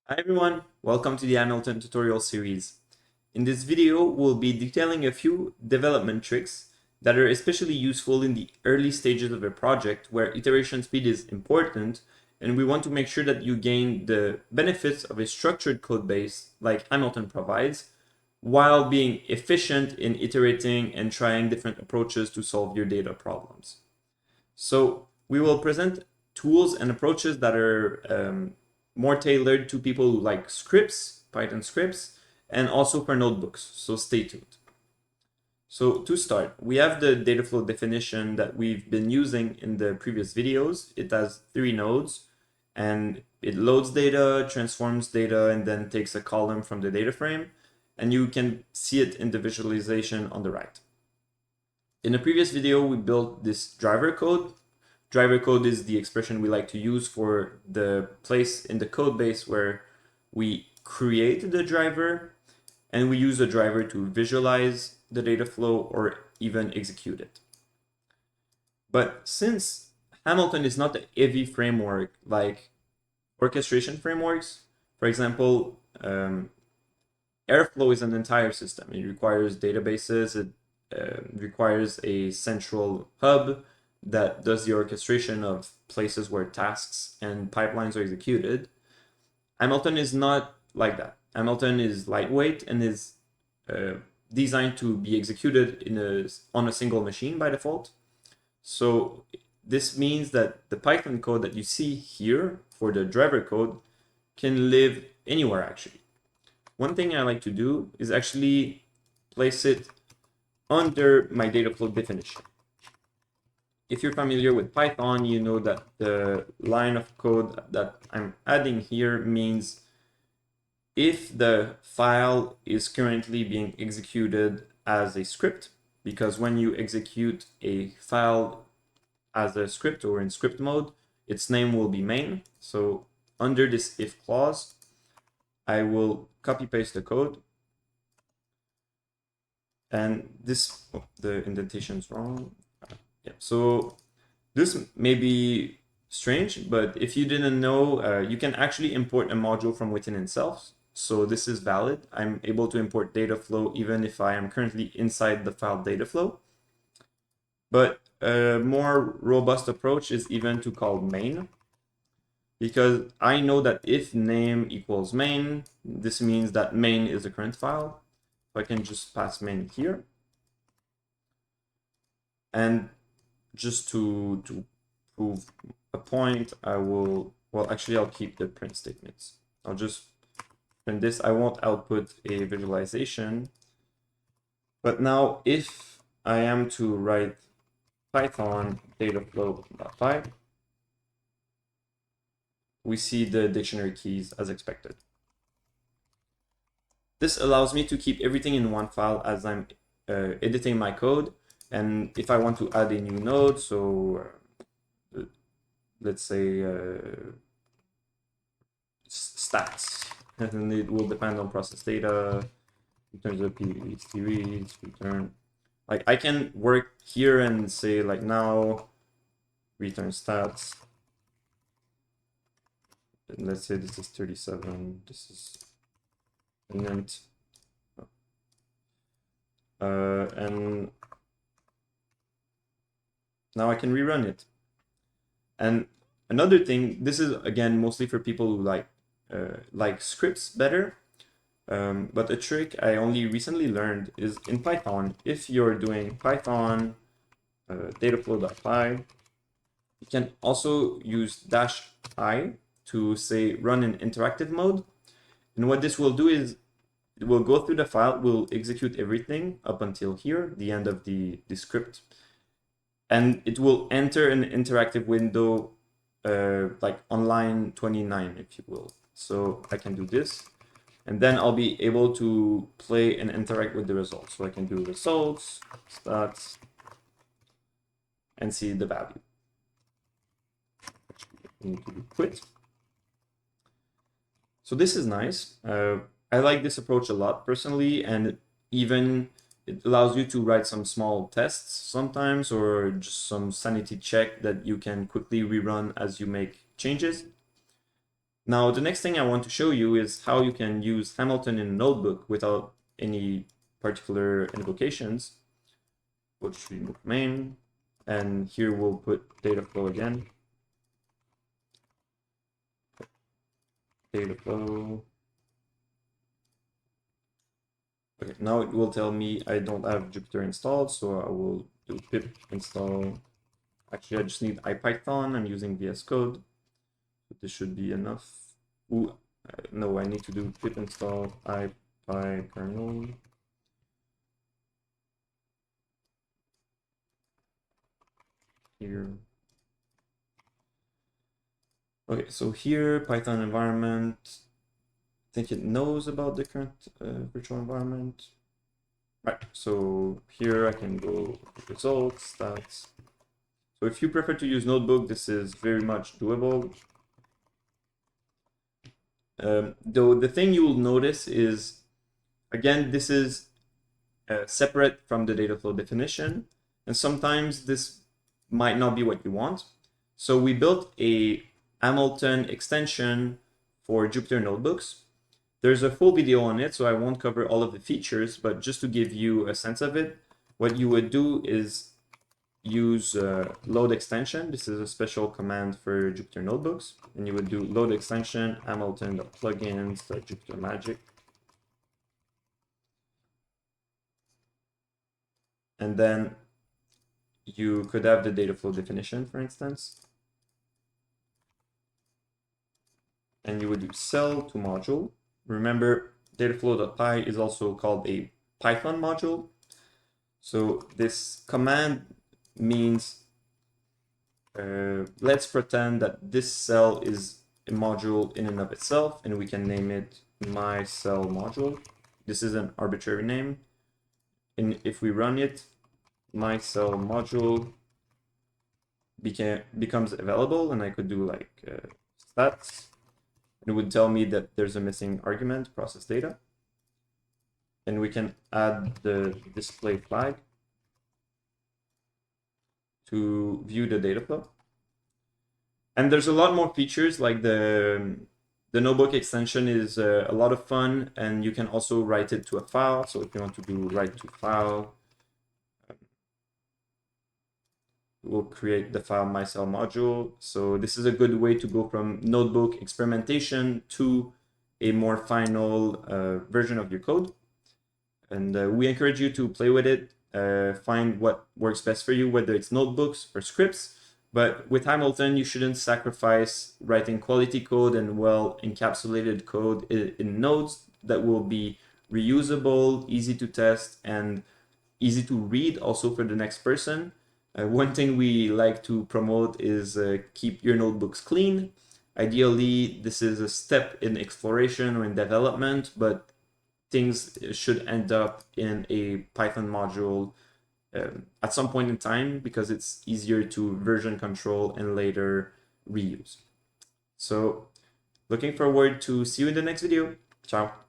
Hi everyone, welcome to the Hamilton tutorial series. In this video, we'll be detailing a few development tricks that are especially useful in the early stages of a project where iteration speed is important, and we want to make sure that you gain the benefits of a structured code base like Hamilton provides, while being efficient in iterating and trying different approaches to solve your data problems. So we will present tools and approaches that are more tailored to people who like scripts, Python scripts, and also for notebooks, so stay tuned. So to start, we have the data flow definition that we've been using in the previous videos. It has 3 nodes, and it loads data, transforms data, and then takes a column from the data frame, and you can see it in the visualization on the right. In the previous video, we built this driver code. Driver code is the expression we like to use for the place in the code base where we create the driver and we use the driver to visualize the data flow or even execute it. But since Hamilton is not a heavy framework like orchestration frameworks, for example, Airflow is an entire system. It requires databases, it requires a central hub that does the orchestration of places where tasks and pipelines are executed. Hamilton is not like that. Hamilton is lightweight and is designed to be executed on a single machine by default. So this means that the Python code that you see here for the driver code can live anywhere actually. One thing I like to do is actually place it under my data flow definition. If you're familiar with Python, you know that the line of code that I'm adding here means if the file is currently being executed as a script, because when you execute a file as a script or in script mode, its name will be main. So under this if clause, I will copy paste the code. And this, the indentation is wrong. Yeah, so this may be strange, but if you didn't know, you can actually import a module from within itself. So this is valid. I'm able to import data flow even if I am currently inside the file data flow. But a more robust approach is even to call main, because I know that if name equals main, this means that main is the current file. So I can just pass main here. And just to prove a point, I will, well, actually, I'll keep the print statements. I'll just print this. I won't output a visualization. But now, if I am to write Python dataflow.py, we see the dictionary keys as expected. This allows me to keep everything in one file as I'm editing my code. And if I want to add a new node, so let's say stats, and it will depend on process data, returns of PHP reads, return. Like I can work here and say like now return stats. And let's say this is 37. This is int. And now I can rerun it. And another thing, this is again mostly for people who like scripts better. But a trick I only recently learned is in Python, if you're doing Python dataflow.py, you can also use -i to say run in interactive mode. And what this will do is it will go through the file, will execute everything up until here, the end of the script. And it will enter an interactive window like on line 29, if you will. So I can do this, and then I'll be able to play and interact with the results. So I can do results, stats, and see the value. I need to do quit. So this is nice. I like this approach a lot personally, and even it allows you to write some small tests sometimes, or just some sanity check that you can quickly rerun as you make changes. Now, the next thing I want to show you is how you can use Hamilton in a notebook without any particular invocations. We'll just remove main, and here we'll put data flow again. Data flow. Okay, now it will tell me I don't have Jupyter installed, so I will do pip install. Actually, I just need IPython. I'm using VS Code. But this should be enough. Ooh, no, I need to do pip install ipykernel. Here. Okay, so here, Python environment. I think it knows about the current virtual environment. Right, so here I can go results, stats. So if you prefer to use Notebook, this is very much doable. Though the thing you will notice is, again, this is separate from the data flow definition, and sometimes this might not be what you want. So we built a Hamilton extension for Jupyter Notebooks. There's a full video on it, so I won't cover all of the features, but just to give you a sense of it, what you would do is use load extension. This is a special command for Jupyter Notebooks, and you would do load extension hamilton.plugins.jupytermagic. And then you could have the data flow definition, for instance. And you would do cell to module. Remember, dataflow.py is also called a Python module. So this command means let's pretend that this cell is a module in and of itself, and we can name it my cell module. This is an arbitrary name. And if we run it, my cell module becomes available, and I could do like stats. It would tell me that there's a missing argument, process data. And we can add the display flag to view the data flow. And there's a lot more features, like the notebook extension is a lot of fun, and you can also write it to a file. So if you want to do write to file, we'll create the file mycell module. So this is a good way to go from notebook experimentation to a more final version of your code. And we encourage you to play with it, find what works best for you, whether it's notebooks or scripts. But with Hamilton, you shouldn't sacrifice writing quality code and well encapsulated code in nodes that will be reusable, easy to test, and easy to read also for the next person. One thing we like to promote is keep your notebooks clean. Ideally, this is a step in exploration or in development, but things should end up in a Python module at some point in time, because it's easier to version control and later reuse. So looking forward to see you in the next video. Ciao.